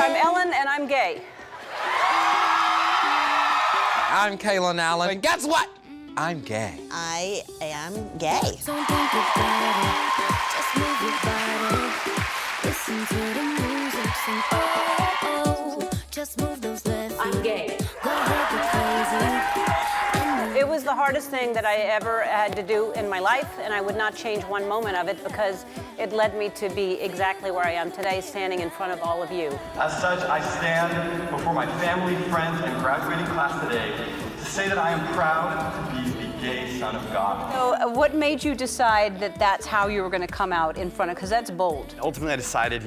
I'm Ellen, and I'm gay. I'm Kalen Allen, and guess what? I'm gay. I am gay. Don't think about it, just move your body. Listen to the music, sing oh, just move those left feet. I'm gay. Go ahead, be crazy. It was the hardest thing that I ever had to do in my life, and I would not change one moment of it because it led me to be exactly where I am today, standing in front of all of you. As such, I stand before my family, friends, and graduating class today to say that I am proud to be the gay son of God. So what made you decide that that's how you were going to come out in front of, because that's bold. Ultimately, I decided,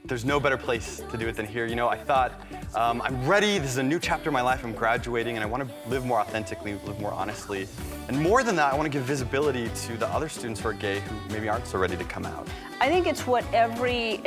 there's no better place to do it than here. I thought, I'm ready, this is a new chapter in my life, I'm graduating, and I want to live more authentically, live more honestly. And more than that, I want to give visibility to the other students who are gay who maybe aren't so ready to come out. I think it's what every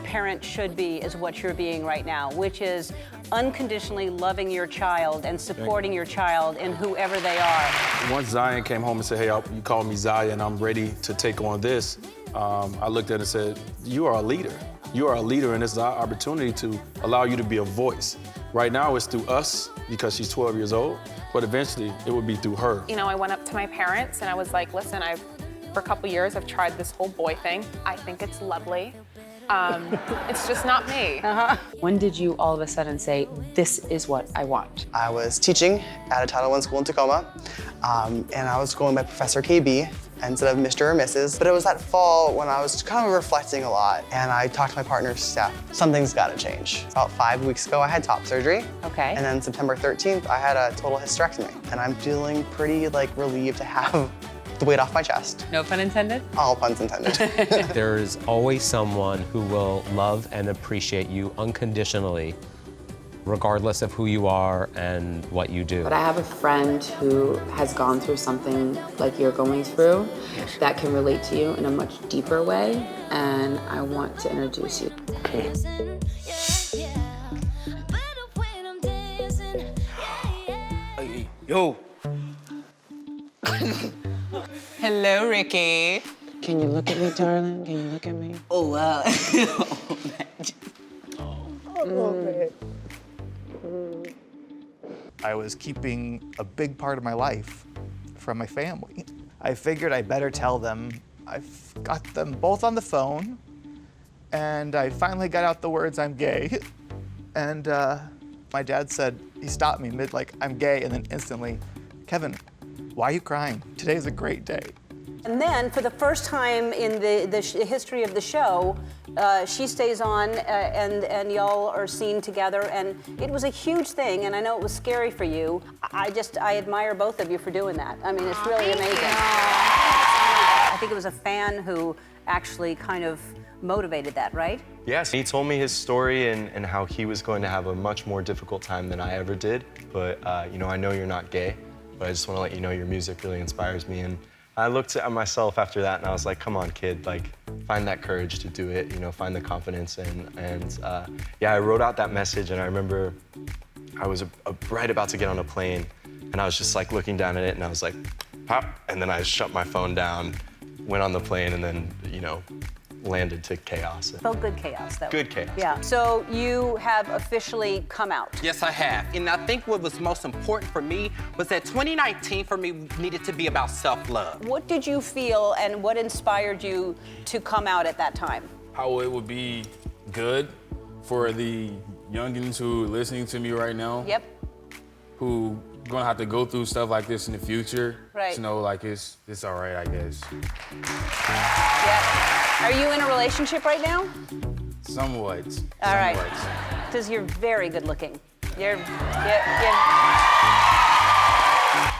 parent should be, is what you're being right now, which is unconditionally loving your child and supporting your child in whoever they are. Once Zion came home and said, hey, you called me Zaya and I'm ready to take on this, I looked at it and said, you are a leader. You are a leader, and it's our opportunity to allow you to be a voice. Right now, it's through us because she's 12 years old, but eventually it will be through her. I went up to my parents and I was like, listen, for a couple years, I've tried this whole boy thing. I think it's lovely. It's just not me. When did you all of a sudden say, this is what I want? I was teaching at a Title I school in Tacoma, and I was going by Professor KB instead of Mr. or Mrs. But it was that fall when I was kind of reflecting a lot, and I talked to my partner, Steph. Something's gotta change. About 5 weeks ago, I had top surgery. Okay. And then September 13th, I had a total hysterectomy. And I'm feeling pretty relieved to have the weight off my chest. No pun intended? All puns intended. There's always someone who will love and appreciate you unconditionally, regardless of who you are and what you do. But I have a friend who has gone through something like you're going through that can relate to you in a much deeper way, and I want to introduce you. Yeah, yeah. Better when I'm dancing. Yeah, yeah. Yo. Hello, Ricky. Can you look at me, darling? Can you look at me? Oh, wow. I was keeping a big part of my life from my family. I figured I better tell them. I've got them both on the phone, and I finally got out the words, I'm gay. And my dad said, he stopped me mid, I'm gay, and then instantly, Kevin, why are you crying? Today's a great day. And then, for the first time in the history of the show, she stays on, and y'all are seen together, and it was a huge thing, and I know it was scary for you. I admire both of you for doing that. I mean, it's really amazing. I think it was a fan who actually kind of motivated that, right? Yes, he told me his story and how he was going to have a much more difficult time than I ever did. But, I know you're not gay, but I just want to let you know your music really inspires me. And I looked at myself after that and I was like, come on, kid, find that courage to do it, find the confidence. And I wrote out that message, and I remember I was right about to get on a plane, and I was just looking down at it, and I was like, pop, and then I shut my phone down, went on the plane, and then, landed to chaos. Felt good chaos, though. Good chaos. Yeah. So you have officially come out. Yes, I have. And I think what was most important for me was that 2019 for me needed to be about self-love. What did you feel, and what inspired you to come out at that time? How it would be good for the youngins who are listening to me right now. Yep. Who gonna have to go through stuff like this in the future. Right. To know it's all right, I guess. Yeah. Are you in a relationship right now? Somewhat. All right. Because you're very good looking. You're.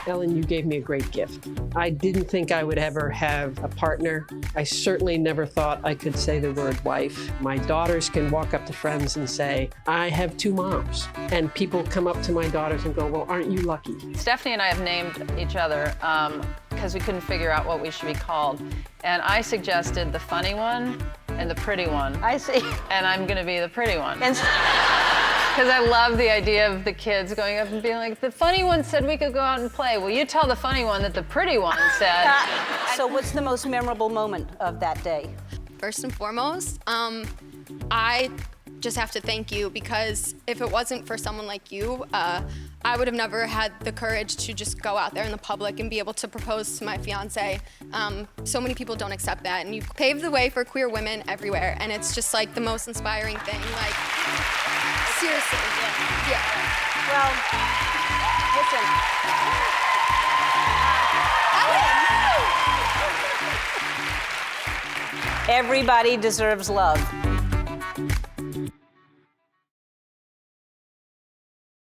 Ellen, you gave me a great gift. I didn't think I would ever have a partner. I certainly never thought I could say the word wife. My daughters can walk up to friends and say, I have 2 moms. And people come up to my daughters and go, well, aren't you lucky? Stephanie and I have named each other because we couldn't figure out what we should be called. And I suggested the funny one and the pretty one. I see. And I'm gonna be the pretty one. Because I love the idea of the kids going up and being like, the funny one said we could go out and play. Well, you tell the funny one that the pretty one said. So what's the most memorable moment of that day? first and foremost. I just have to thank you, because if it wasn't for someone like you, I would have never had the courage to just go out there in the public and be able to propose to my fiance. So many people don't accept that, and you paved the way for queer women everywhere, and it's just like the most inspiring thing. Like, seriously. Yeah. Well, listen. Everybody deserves love.